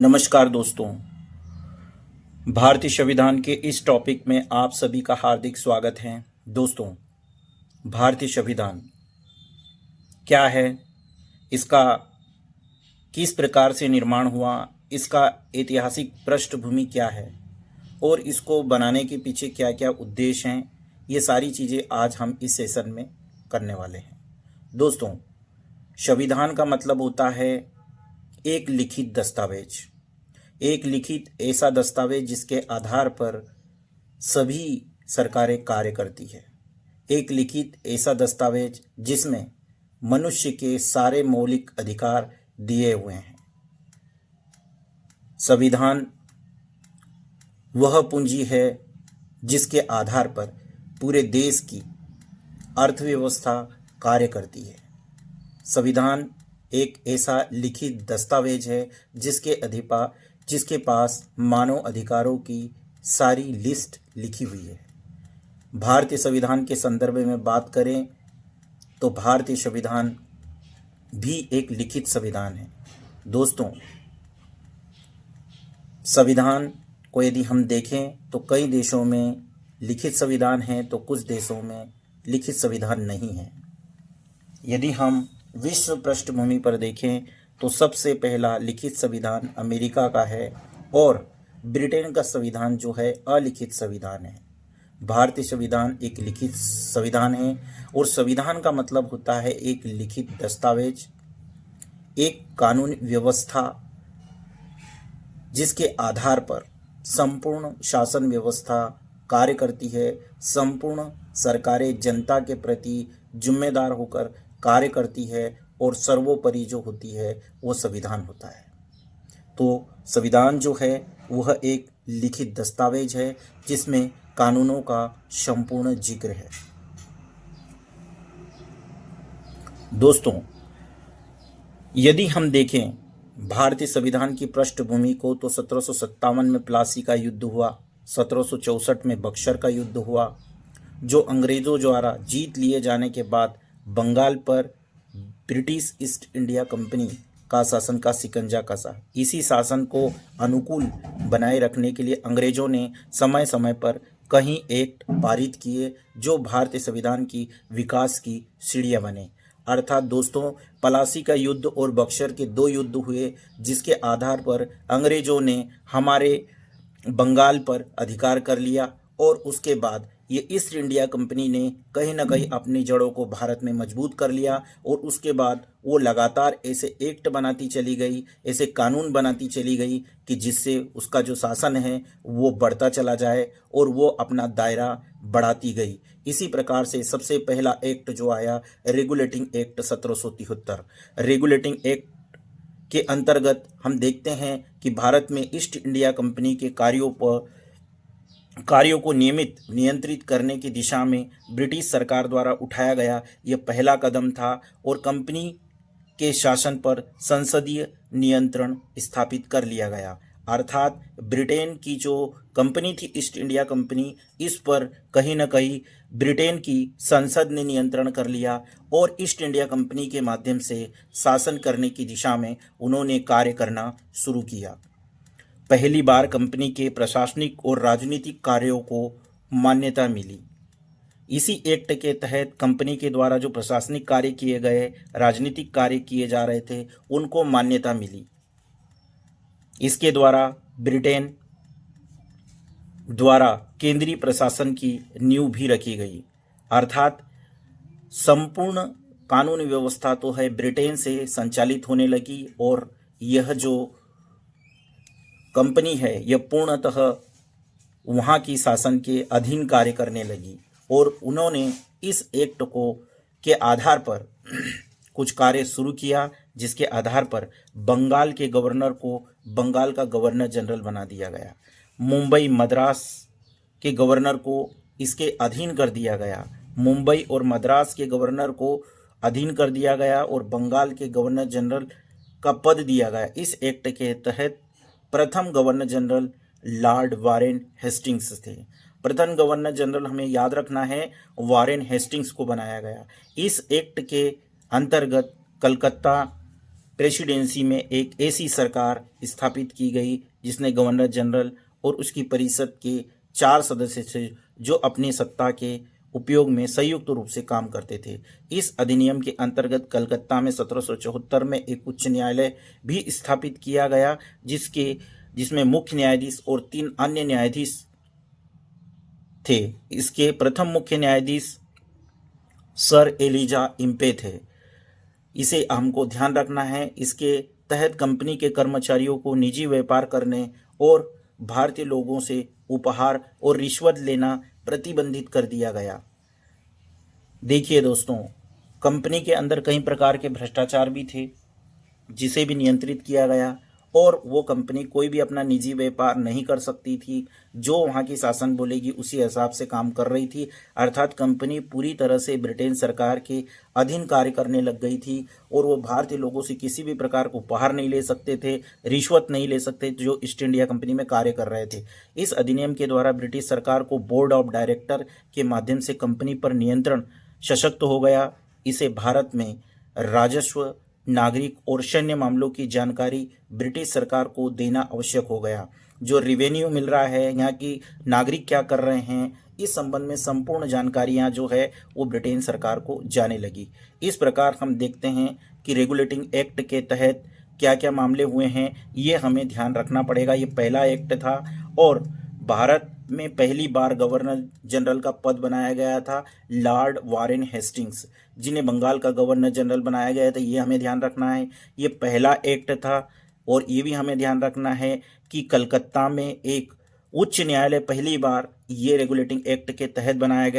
नमस्कार दोस्तों। भारतीय संविधान के इस टॉपिक में आप सभी का हार्दिक स्वागत है। दोस्तों, भारतीय संविधान क्या है, इसका किस प्रकार से निर्माण हुआ, इसका ऐतिहासिक पृष्ठभूमि क्या है और इसको बनाने के पीछे क्या क्या उद्देश्य हैं, ये सारी चीज़ें आज हम इस सेशन में करने वाले हैं। दोस्तों, संविधान का मतलब होता है एक लिखित दस्तावेज, एक लिखित ऐसा दस्तावेज जिसके आधार पर सभी सरकारें कार्य करती है। एक लिखित ऐसा दस्तावेज जिसमें मनुष्य के सारे मौलिक अधिकार दिए हुए हैं। संविधान वह पूंजी है जिसके आधार पर पूरे देश की अर्थव्यवस्था कार्य करती है। संविधान एक ऐसा लिखित दस्तावेज है जिसके पास मानव अधिकारों की सारी लिस्ट लिखी हुई है। भारतीय संविधान के संदर्भ में बात करें तो भारतीय संविधान भी एक लिखित संविधान है। दोस्तों, संविधान को यदि हम देखें तो कई देशों में लिखित संविधान है तो कुछ देशों में लिखित संविधान नहीं है। यदि हम विश्व पृष्ठभूमि पर देखें तो सबसे पहला लिखित संविधान अमेरिका का है और ब्रिटेन का संविधान जो है अलिखित संविधान है। भारतीय संविधान एक लिखित संविधान है और संविधान का मतलब होता है एक लिखित दस्तावेज, एक कानून व्यवस्था जिसके आधार पर संपूर्ण शासन व्यवस्था कार्य करती है। संपूर्ण सरकारें जनता के प्रति जिम्मेदार होकर कार्य करती है और सर्वोपरि जो होती है वो संविधान होता है। तो संविधान जो है वह एक लिखित दस्तावेज है जिसमें कानूनों का संपूर्ण जिक्र है। दोस्तों, यदि हम देखें भारतीय संविधान की पृष्ठभूमि को तो 1757 में प्लासी का युद्ध हुआ, 1764 में बक्सर का युद्ध हुआ, जो अंग्रेजों द्वारा जीत लिए जाने के बाद बंगाल पर ब्रिटिश ईस्ट इंडिया कंपनी का शासन का शिकंजा कसा। इसी शासन को अनुकूल बनाए रखने के लिए अंग्रेजों ने समय समय पर कई एक्ट पारित किए जो भारतीय संविधान की विकास की सीढ़ियां बने। अर्थात दोस्तों, प्लासी का युद्ध और बक्सर के दो युद्ध हुए जिसके आधार पर अंग्रेजों ने हमारे बंगाल पर अधिकार कर लिया और उसके बाद ये ईस्ट इंडिया कंपनी ने कहीं ना कहीं अपनी जड़ों को भारत में मजबूत कर लिया और उसके बाद वो लगातार ऐसे एक्ट बनाती चली गई, ऐसे कानून बनाती चली गई कि जिससे उसका जो शासन है वो बढ़ता चला जाए और वो अपना दायरा बढ़ाती गई। इसी प्रकार से सबसे पहला एक्ट जो आया रेगुलेटिंग एक्ट 1773। रेगुलेटिंग एक्ट के अंतर्गत हम देखते हैं कि भारत में ईस्ट इंडिया कंपनी के कार्यों को नियंत्रित करने की दिशा में ब्रिटिश सरकार द्वारा उठाया गया यह पहला कदम था और कंपनी के शासन पर संसदीय नियंत्रण स्थापित कर लिया गया। अर्थात ब्रिटेन की जो कंपनी थी ईस्ट इंडिया कंपनी, इस पर कहीं ना कहीं ब्रिटेन की संसद ने नियंत्रण कर लिया और ईस्ट इंडिया कंपनी के माध्यम से शासन करने की दिशा में उन्होंने कार्य करना शुरू किया। पहली बार कंपनी के प्रशासनिक और राजनीतिक कार्यों को मान्यता मिली। इसी एक्ट के तहत कंपनी के द्वारा जो प्रशासनिक कार्य किए गए, राजनीतिक कार्य किए जा रहे थे, उनको मान्यता मिली। इसके द्वारा ब्रिटेन द्वारा केंद्रीय प्रशासन की नींव भी रखी गई। अर्थात संपूर्ण कानून व्यवस्था तो है ब्रिटेन से संचालित होने लगी और यह जो कंपनी है यह पूर्णतः वहाँ की शासन के अधीन कार्य करने लगी और उन्होंने इस एक्ट को के आधार पर कुछ कार्य शुरू किया जिसके आधार पर बंगाल के गवर्नर को बंगाल का गवर्नर जनरल बना दिया गया। मुंबई मद्रास के गवर्नर को इसके अधीन कर दिया गया। मुंबई और मद्रास के गवर्नर को अधीन कर दिया गया और बंगाल के गवर्नर जनरल का पद दिया गया। इस एक्ट के तहत प्रथम governor general Lord Warren Hastings थे। प्रथम गवर्नर जनरल हमें याद रखना है, वारेन हेस्टिंग्स को बनाया गया। इस एक्ट के अंतर्गत कलकत्ता प्रेसिडेंसी में एक ऐसी सरकार स्थापित की गई जिसने गवर्नर जनरल और उसकी परिषद के 4 सदस्य थे जो अपनी सत्ता के उपयोग में संयुक्त रूप से काम करते थे। इस अधिनियम के अंतर्गत कलकत्ता में 1774 में एक उच्च न्यायालय भी स्थापित किया गया जिसमें मुख्य न्यायाधीश और 3 अन्य न्यायाधीश थे। इसके प्रथम मुख्य न्यायाधीश सर एलिजा इम्पे थे। इसे हमको ध्यान रखना है। इसके तहत कंपनी के कर्मचारियों को निजी व्यापार करने और भारतीय लोगों से उपहार और रिश्वत लेना प्रतिबंधित कर दिया गया। देखिए दोस्तों, कंपनी के अंदर कई प्रकार के भ्रष्टाचार भी थे जिसे भी नियंत्रित किया गया और वो कंपनी कोई भी अपना निजी व्यापार नहीं कर सकती थी। जो वहाँ की शासन बोलेगी उसी हिसाब से काम कर रही थी। अर्थात कंपनी पूरी तरह से ब्रिटेन सरकार के अधीन कार्य करने लग गई थी और वो भारतीय लोगों से किसी भी प्रकार को उपहार नहीं ले सकते थे, रिश्वत नहीं ले सकते जो ईस्ट इंडिया कंपनी में कार्य कर रहे थे। इस अधिनियम के द्वारा ब्रिटिश सरकार को बोर्ड ऑफ डायरेक्टर के माध्यम से कंपनी पर नियंत्रण सशक्त हो गया। इसे भारत में राजस्व, नागरिक और सैन्य मामलों की जानकारी ब्रिटिश सरकार को देना आवश्यक हो गया। जो रिवेन्यू मिल रहा है, यहाँ की नागरिक क्या कर रहे हैं, इस संबंध में संपूर्ण जानकारियाँ जो है वो ब्रिटेन सरकार को जाने लगी। इस प्रकार हम देखते हैं कि रेगुलेटिंग एक्ट के तहत क्या क्या मामले हुए हैं, ये हमें ध्यान रखना पड़ेगा। ये पहला एक्ट था और भारत में पहली बार गवर्नर जनरल का पद बनाया गया था लॉर्ड वारेन हेस्टिंग्स, जिन्हें बंगाल का गवर्नर जनरल बनाया गया था। ये हमें ध्यान रखना है। ये पहला एक्ट था और ये भी हमें ध्यान रखना है कि कलकत्ता में एक उच्च न्यायालय पहली बार ये रेगुलेटिंग एक्ट के तहत बनाया गया।